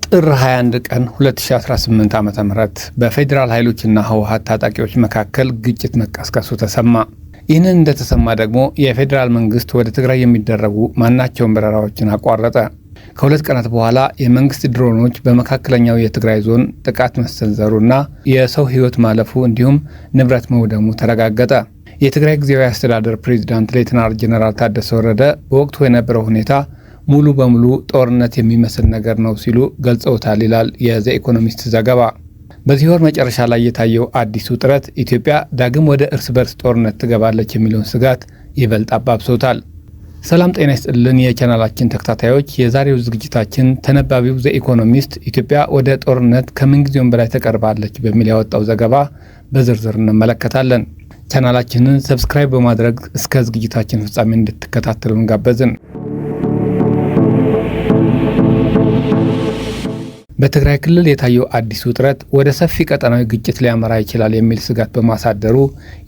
ጥር 21 ቀን 2018 ዓ.ም በፌዴራል ኃይሎችና ህወሓት ታጣቂዎች መካከል ግጭት መቀስቀሱ ተሰማ። ይህንን እንደተሰማ ደግሞ የፌዴራል መንግስት ወደ ትግራይ የሚደረጉ ማናቸውም በረራዎችን አቋረጠ። ከሁለት ቀናት በኋላ የመንግስት ድሮኖች በመካከለኛው የትግራይ ዞን ጥቃት መሰንዘሩና የሰው ህይወት ማለፉ እንዲሁም ንብረት መውደሙ ተረጋገጠ። የትግራይ ጊዜያዊ አስተዳደር ፕሬዝዳንት ሌተናል ጄኔራል ታደሰ ወረደ በወቅቱ የነበረው ሁኔታ ሙሉ በሙሉ ጦርነት የሚመስል ነገር ነው ሲሉ ገልጸውታል ይላል የዘ ኢኮኖሚስት ዘገባ። በዚህ ወር መጨረሻ ላይ የታየው አዲሱ ውጥረት ኢትዮጵያ ዳግም ወደ እርስ በርስ ጦርነት ትገባለች የሚለውን ስጋት ይበልጥ አባብሶታል። ሰላም ጤና ይስጥልን የቻናላችን ተከታታዮች፣ የዛሬው ዝግጅታችን ተነባቢው ዘ ኢኮኖሚስት ኢትዮጵያ ወደ ጦርነት ከምንጊዜውም በላይ ተቀርባለች በሚል ያወጣው ዘገባ በዝርዝር እንመለከታለን። ቻናላችንን ሰብስክራይብ በማድረግ እስከ ዝግጅታችን ፍጻሜ እንድትከታተሉን ጋበዝን። በትግራይ ክልል የታየው አዲስ ውጥረት ወደ ሰፊ ቀጠናዊ ግጭት ሊያመራ ይችላል የሚል ስጋት በማሳደሩ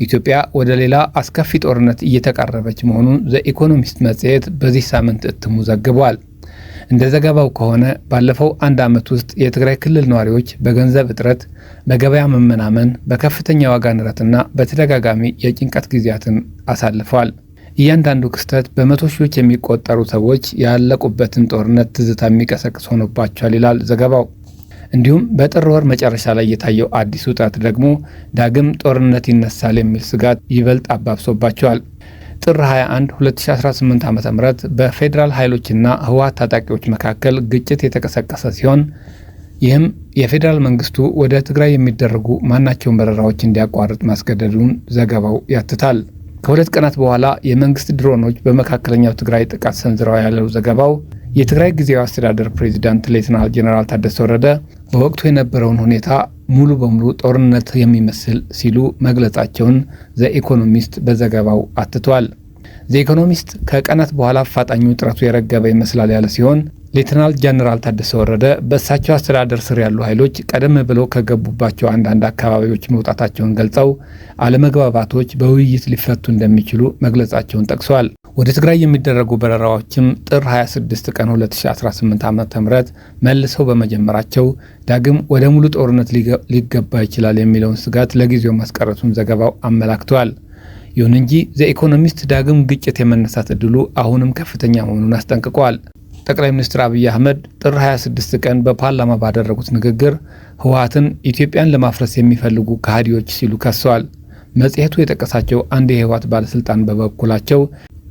ኢትዮጵያ ወደ ሌላ አስከፊ ጦርነት እየተቃረበች መሆኑን ዘ ኢኮኖሚስት መጽሔት በዚህ ሳምንት እትሙ ዘግቧል። እንደ ዘገባው ከሆነ ባለፈው አንድ ዓመት ውስጥ የትግራይ ክልል ነዋሪዎች በገንዘብ እጥረት፣ በገበያ መመናመን፣ በከፍተኛ ዋጋ ንረትና በተደጋጋሚ የጭንቀት ጊዜያትን አሳልፈዋል። እያንዳንዱ ክስተት በመቶ ሺዎች የሚቆጠሩ ሰዎች ያለቁበትን ጦርነት ትዝታ የሚቀሰቅስ ሆኖባቸዋል ይላል ዘገባው። እንዲሁም በጥር ወር መጨረሻ ላይ የታየው አዲስ ውጥረት ደግሞ ዳግም ጦርነት ይነሳል የሚል ስጋት ይበልጥ አባብሶባቸዋል። ጥር 21 2018 ዓ.ም በፌዴራል ኃይሎችና ህወሓት ታጣቂዎች መካከል ግጭት የተቀሰቀሰ ሲሆን ይህም የፌዴራል መንግስቱ ወደ ትግራይ የሚደረጉ ማናቸውን በረራዎች እንዲያቋርጥ ማስገደዱን ዘገባው ያትታል። ከሁለት ቀናት በኋላ የመንግስት ድሮኖች በመካከለኛው ትግራይ ጥቃት ሰንዝረዋል ያለው ዘገባው የትግራይ ጊዜያዊ አስተዳደር ፕሬዝዳንት ሌተናል ጄኔራል ታደሰ ወረደ በወቅቱ የነበረውን ሁኔታ ሙሉ በሙሉ ጦርነት የሚመስል ሲሉ መግለጻቸውን ዘ ኢኮኖሚስት በዘገባው አትቷል። ዘ ኢኮኖሚስት ከቀናት በኋላ አፋጣኙ ውጥረቱ የረገበ ይመስላል ያለ ሲሆን ሌተናል ጄኔራል ታደሰ ወረደ በእሳቸው አስተዳደር ስር ያሉ ኃይሎች ቀደም ብለው ከገቡባቸው አንዳንድ አካባቢዎች መውጣታቸውን ገልጸው አለመግባባቶች በውይይት ሊፈቱ እንደሚችሉ መግለጻቸውን ጠቅሰዋል። ወደ ትግራይ የሚደረጉ በረራዎችም ጥር 26 ቀን 2018 ዓ.ም መልሰው በመጀመራቸው ዳግም ወደ ሙሉ ጦርነት ሊገባ ይችላል የሚለውን ስጋት ለጊዜው ማስቀረቱን ዘገባው አመላክተዋል። ይሁን እንጂ ዘ ኢኮኖሚስት ዳግም ግጭት የመነሳት ዕድሉ አሁንም ከፍተኛ መሆኑን አስጠንቅቀዋል። ጠቅላይ ሚኒስትር አብይ አህመድ ጥር 26 ቀን በፓርላማ ባደረጉት ንግግር ህወሓትን ኢትዮጵያን ለማፍረስ የሚፈልጉ ከሃዲዎች ሲሉ ከሰዋል። መጽሔቱ የጠቀሳቸው አንድ የህወሓት ባለስልጣን በበኩላቸው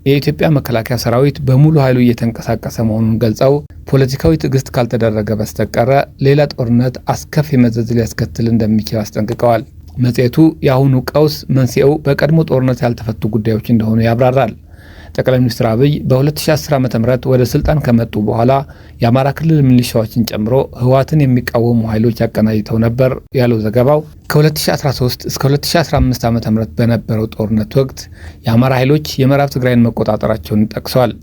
የኢትዮጵያ መከላከያ ሰራዊት በሙሉ ኃይሉ እየተንቀሳቀሰ መሆኑን ገልጸው ፖለቲካዊ ትዕግስት ካልተደረገ በስተቀር ሌላ ጦርነት አስከፊ መዘዝ ሊያስከትል እንደሚችል አስጠንቅቀዋል። መጽሔቱ የአሁኑ ቀውስ መንስኤው በቀድሞ ጦርነት ያልተፈቱ ጉዳዮች እንደሆኑ ያብራራል። ጠቅላይ ሚኒስትር አብይ በ2010 ዓ.ም ወደ ስልጣን ከመጡ በኋላ የአማራ ክልል ሚሊሻዎችን ጨምሮ ህወሓትን የሚቃወሙ ኃይሎች አቀናጅተው ነበር ያለው ዘገባው ከ2013 እስከ 2015 ዓ.ም በነበረው ጦርነት ወቅት የአማራ ኃይሎች የምዕራብ ትግራይን መቆጣጠራቸውን ጠቅሰዋል።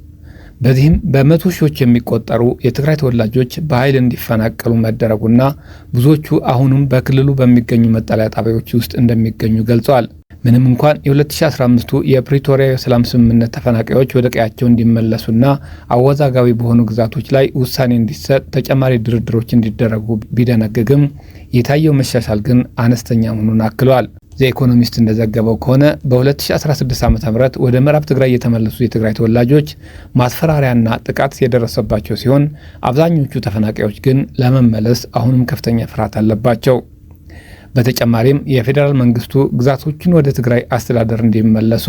በዚህም በመቶ ሺዎች የሚቆጠሩ የትግራይ ተወላጆች በኃይል እንዲፈናቀሉ መደረጉና ብዙዎቹ አሁንም በክልሉ በሚገኙ መጠለያ ጣቢያዎች ውስጥ እንደሚገኙ ገልጸዋል። ምንም እንኳን የ2015ቱ የፕሪቶሪያ የሰላም ስምምነት ተፈናቃዮች ወደ ቀያቸው እንዲመለሱና አወዛጋቢ በሆኑ ግዛቶች ላይ ውሳኔ እንዲሰጥ ተጨማሪ ድርድሮች እንዲደረጉ ቢደነግግም የታየው መሻሻል ግን አነስተኛ መሆኑን አክለዋል። ዘ ኢኮኖሚስት እንደዘገበው ከሆነ በ2016 ዓ.ም ወደ ምዕራብ ትግራይ የተመለሱ የትግራይ ተወላጆች ማስፈራሪያና ጥቃት የደረሰባቸው ሲሆን አብዛኞቹ ተፈናቃዮች ግን ለመመለስ አሁንም ከፍተኛ ፍርሃት አለባቸው። በተጨማሪም የፌዴራል መንግስቱ ግዛቶችን ወደ ትግራይ አስተዳደር እንዲመለሱ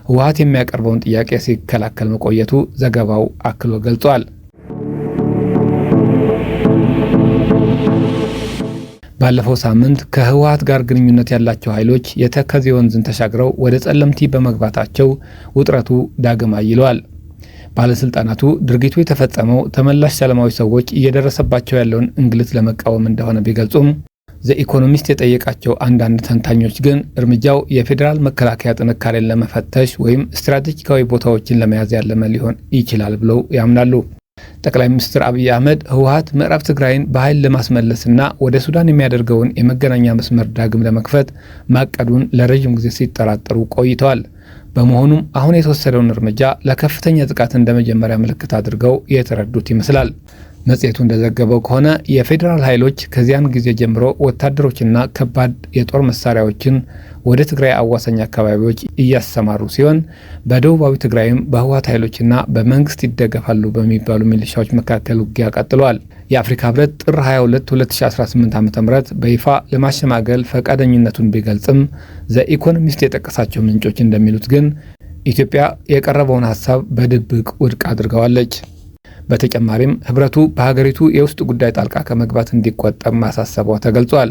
ህወሓት የሚያቀርበውን ጥያቄ ሲከላከል መቆየቱ ዘገባው አክሎ ገልጿል። ባለፈው ሳምንት ከህወሓት ጋር ግንኙነት ያላቸው ኃይሎች የተከዜ ወንዝን ተሻግረው ወደ ጸለምቲ በመግባታቸው ውጥረቱ ዳግም አይሏል። ባለስልጣናቱ ድርጊቱ የተፈጸመው ተመላሽ ሰላማዊ ሰዎች እየደረሰባቸው ያለውን እንግልት ለመቃወም እንደሆነ ቢገልጹም ዘ ኢኮኖሚስት የጠየቃቸው አንዳንድ ተንታኞች ግን እርምጃው የፌዴራል መከላከያ ጥንካሬን ለመፈተሽ ወይም ስትራቴጂካዊ ቦታዎችን ለመያዝ ያለመ ሊሆን ይችላል ብለው ያምናሉ። ጠቅላይ ሚኒስትር አብይ አህመድ ህወሓት ምዕራብ ትግራይን በኃይል ለማስመለስና ወደ ሱዳን የሚያደርገውን የመገናኛ መስመር ዳግም ለመክፈት ማቀዱን ለረጅም ጊዜ ሲጠራጠሩ ቆይተዋል። በመሆኑም አሁን የተወሰደውን እርምጃ ለከፍተኛ ጥቃት እንደ መጀመሪያ ምልክት አድርገው የተረዱት ይመስላል። መጽሔቱ እንደዘገበው ከሆነ የፌዴራል ኃይሎች ከዚያን ጊዜ ጀምሮ ወታደሮችና ከባድ የጦር መሳሪያዎችን ወደ ትግራይ አዋሳኝ አካባቢዎች እያሰማሩ ሲሆን በደቡባዊ ትግራይም በህወሓት ኃይሎችና በመንግስት ይደገፋሉ በሚባሉ ሚሊሻዎች መካከል ውጊያ ቀጥሏል። የአፍሪካ ህብረት ጥር 22 2018 ዓ.ም በይፋ ለማሸማገል ፈቃደኝነቱን ቢገልጽም ዘኢኮኖሚስት የጠቀሳቸው ምንጮች እንደሚሉት ግን ኢትዮጵያ የቀረበውን ሀሳብ በድብቅ ውድቅ አድርገዋለች። በተጨማሪም ህብረቱ በሀገሪቱ የውስጥ ጉዳይ ጣልቃ ከመግባት እንዲቆጠብ ማሳሰቧ ተገልጿል።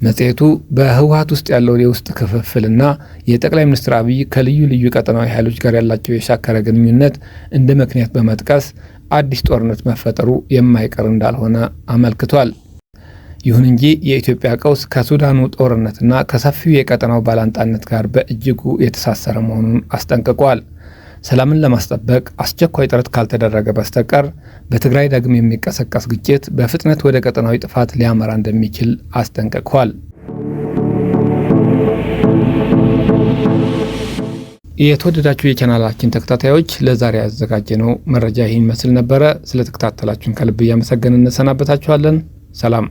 መጽሔቱ በህወሓት ውስጥ ያለውን የውስጥ ክፍፍልና የጠቅላይ ሚኒስትር አብይ ከልዩ ልዩ ቀጠናዊ ኃይሎች ጋር ያላቸው የሻከረ ግንኙነት እንደ ምክንያት በመጥቀስ አዲስ ጦርነት መፈጠሩ የማይቀር እንዳልሆነ አመልክቷል። ይሁን እንጂ የኢትዮጵያ ቀውስ ከሱዳኑ ጦርነትና ከሰፊው የቀጠናው ባላንጣነት ጋር በእጅጉ የተሳሰረ መሆኑን አስጠንቅቋል። ሰላምን ለማስጠበቅ አስቸኳይ ጥረት ካልተደረገ በስተቀር በትግራይ ዳግም የሚቀሰቀስ ግጭት በፍጥነት ወደ ቀጠናዊ ጥፋት ሊያመራ እንደሚችል አስጠንቅቋል። የተወደዳችሁ የቻናላችን ተከታታዮች ለዛሬ ያዘጋጀነው መረጃ ይህን መስል ነበረ። ስለተከታተላችሁን ከልብ እያመሰገንን እንሰናበታችኋለን። ሰላም።